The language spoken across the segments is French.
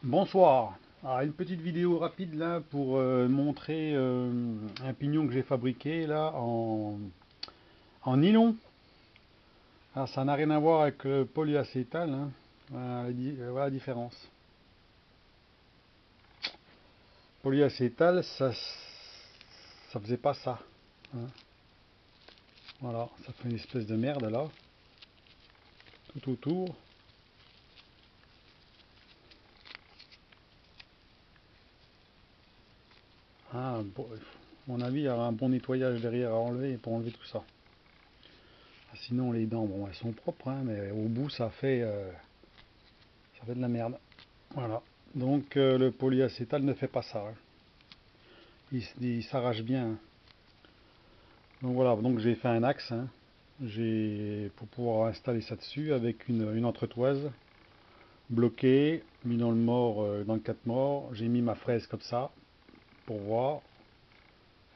Bonsoir. Alors, une petite vidéo rapide là pour montrer un pignon que j'ai fabriqué là en nylon. Alors, ça n'a rien à voir avec le polyacétal, hein. Voilà, voilà la différence. Polyacétal, ça faisait pas ça, hein. Voilà, ça fait une espèce de merde là, tout autour. Ah, bon, à mon avis, il y aura un bon nettoyage derrière à enlever pour enlever tout ça. Ah, sinon, les dents, bon, elles sont propres, hein, mais au bout, ça fait de la merde. Voilà. Donc le polyacétal ne fait pas ça, hein. Il s'arrache bien, hein. Donc voilà, donc j'ai fait un axe, hein. Pour pouvoir installer ça dessus avec une entretoise bloquée, mis dans le mort, dans le 4 morts. J'ai mis ma fraise comme ça pour voir.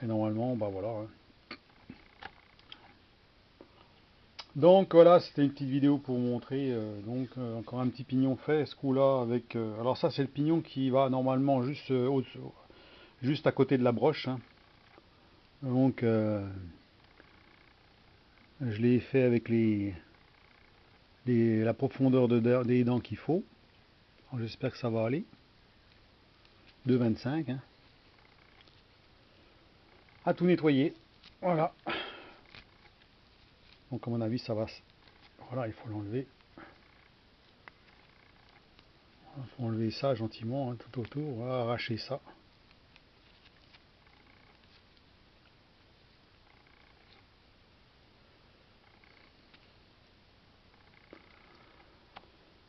Et normalement, bah voilà, hein. Donc voilà, c'était une petite vidéo pour vous montrer. Encore un petit pignon fait ce coup-là avec. Alors ça c'est le pignon qui va normalement juste à côté de la broche, hein. Donc je l'ai fait avec la profondeur des dents qu'il faut. J'espère que ça va aller. 2,25, hein. À tout nettoyer. Voilà. Donc à mon avis ça va. Voilà, il faut l'enlever. Il faut enlever ça gentiment, hein, tout autour. On va arracher ça.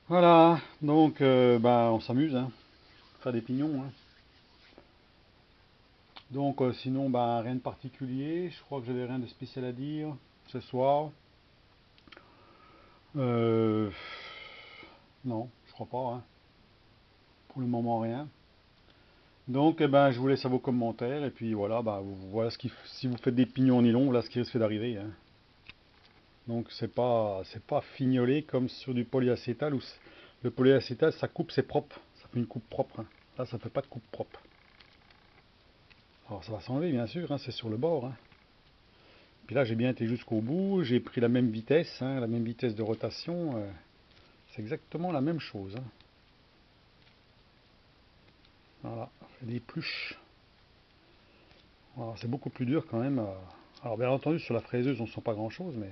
Voilà. Donc bah, on s'amuse, hein. Faire des pignons, hein. Donc sinon bah, rien de particulier. Je crois que j'avais rien de spécial à dire ce soir. Euh, non, je crois pas, hein. Pour le moment rien. Donc, eh ben, je vous laisse à vos commentaires. Et puis voilà, bah, voilà si vous faites des pignons en nylon, voilà ce qui risque d'arriver, hein. Donc, c'est pas fignolé comme sur du polyacétal où le polyacétal, ça coupe, c'est propre. Ça fait une coupe propre, hein. Là, ça fait pas de coupe propre. Alors, ça va s'enlever, bien sûr, hein, c'est sur le bord, hein. Puis là, j'ai bien été jusqu'au bout. J'ai pris la même vitesse, hein, la même vitesse de rotation. C'est exactement la même chose, hein. Voilà, des pluches. Voilà, c'est beaucoup plus dur quand même. Alors, bien entendu, sur la fraiseuse, on ne sent pas grand-chose, mais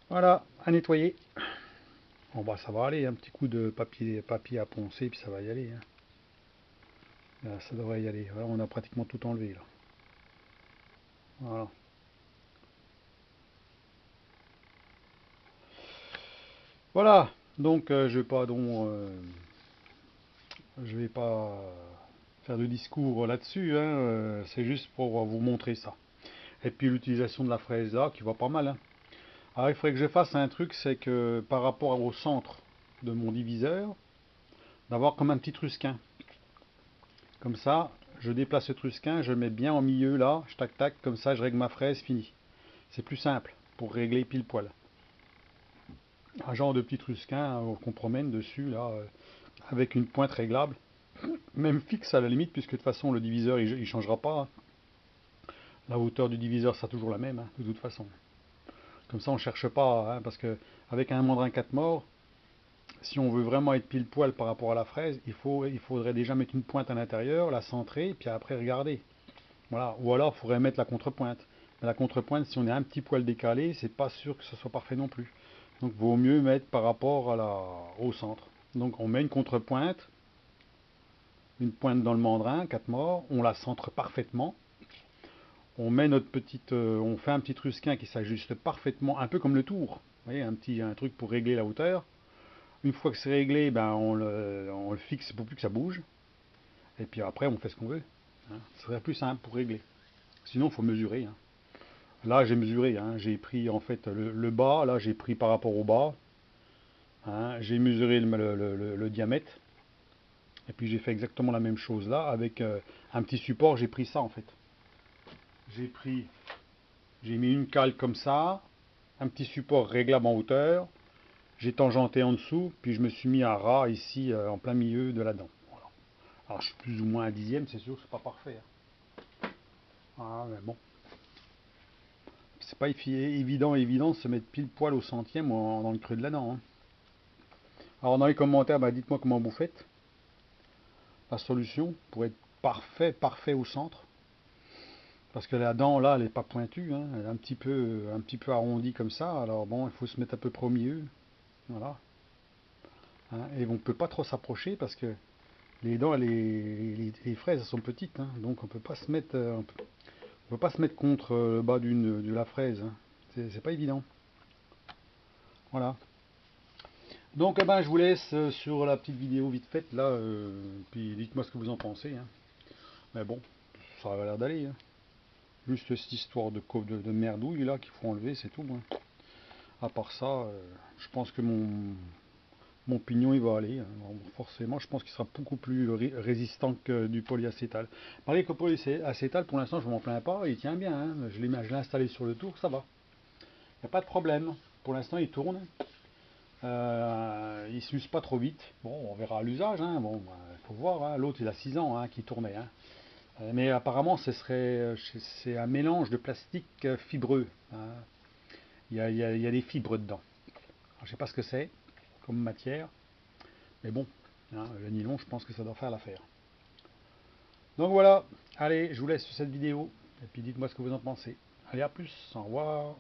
voilà, à nettoyer. Bon bah ça va aller, un petit coup de papier à poncer, puis ça va y aller, hein. Là, ça devrait y aller. Voilà, on a pratiquement tout enlevé là. Voilà. Voilà. Donc je vais pas faire de discours là-dessus, hein. C'est juste pour vous montrer ça. Et puis l'utilisation de la fraise là, qui va pas mal, hein. Alors il faudrait que je fasse un truc, c'est que par rapport au centre de mon diviseur, d'avoir comme un petit trusquin. Comme ça, je déplace le trusquin, je le mets bien au milieu là, je tac tac, comme ça je règle ma fraise, fini. C'est plus simple pour régler pile poil. Un genre de petit trusquin qu'on promène dessus là, avec une pointe réglable, même fixe à la limite, puisque de toute façon le diviseur il changera pas, hein. La hauteur du diviseur sera toujours la même, hein, de toute façon. Comme ça on cherche pas, hein, parce que avec un mandrin 4 morts, si on veut vraiment être pile poil par rapport à la fraise, il faudrait déjà mettre une pointe à l'intérieur, la centrer, puis après regarder. Voilà. Ou alors, il faudrait mettre la contrepointe. Mais la contrepointe, si on est un petit poil décalé, c'est pas sûr que ce soit parfait non plus. Donc, vaut mieux mettre par rapport au centre. Donc, on met une contrepointe, une pointe dans le mandrin, 4 morts, on la centre parfaitement. On met on fait un petit trusquin qui s'ajuste parfaitement, un peu comme le tour. Vous voyez, un truc pour régler la hauteur. Une fois que c'est réglé, ben on le fixe pour plus que ça bouge. Et puis après, on fait ce qu'on veut, hein. Ce serait plus simple pour régler. Sinon, il faut mesurer, hein. Là, j'ai mesuré, hein. J'ai pris en fait le bas, là j'ai pris par rapport au bas, hein. J'ai mesuré le diamètre, et puis j'ai fait exactement la même chose là, avec un petit support, j'ai pris ça en fait. J'ai pris, j'ai mis une cale comme ça, un petit support réglable en hauteur. J'ai tangenté en dessous, puis je me suis mis à ras ici en plein milieu de la dent. Voilà. Alors je suis plus ou moins un dixième, c'est sûr que c'est pas parfait, hein. Ah, mais bon, c'est pas évident de se mettre pile poil au centième dans le creux de la dent, hein. Alors dans les commentaires, bah, dites-moi comment vous faites la solution pour être parfait au centre. Parce que la dent là, elle n'est pas pointue, hein, elle est un petit peu arrondie comme ça. Alors bon, il faut se mettre à peu près au milieu, voilà. Hein, et on ne peut pas trop s'approcher parce que les dents, les fraises, elles sont petites, hein, donc on peut pas se mettre, on peut pas se mettre contre le bas de la fraise, hein. C'est pas évident. Voilà. Donc eh ben, je vous laisse sur la petite vidéo vite faite là, puis dites-moi ce que vous en pensez, hein. Mais bon, ça a l'air d'aller, hein. Juste cette histoire de merdouille là qu'il faut enlever, c'est tout, hein. À part ça, je pense que mon pignon il va aller, hein. Bon, forcément, je pense qu'il sera beaucoup plus résistant que du polyacétal. Pareil que le polyacétal, pour l'instant, je ne m'en plains pas, il tient bien, hein. Je l'ai installé sur le tour, ça va. Il n'y a pas de problème. Pour l'instant, il tourne. Il ne s'use pas trop vite. Bon, on verra à l'usage, hein. Bon, il faut voir, hein. L'autre, il a 6 ans, hein, qui tournait, hein. Mais apparemment, c'est un mélange de plastique fibreux, hein. Il y a des fibres dedans. Alors, je ne sais pas ce que c'est comme matière, mais bon, hein, le nylon, je pense que ça doit faire l'affaire. Donc voilà, allez, je vous laisse sur cette vidéo, et puis dites-moi ce que vous en pensez. Allez, à plus, au revoir.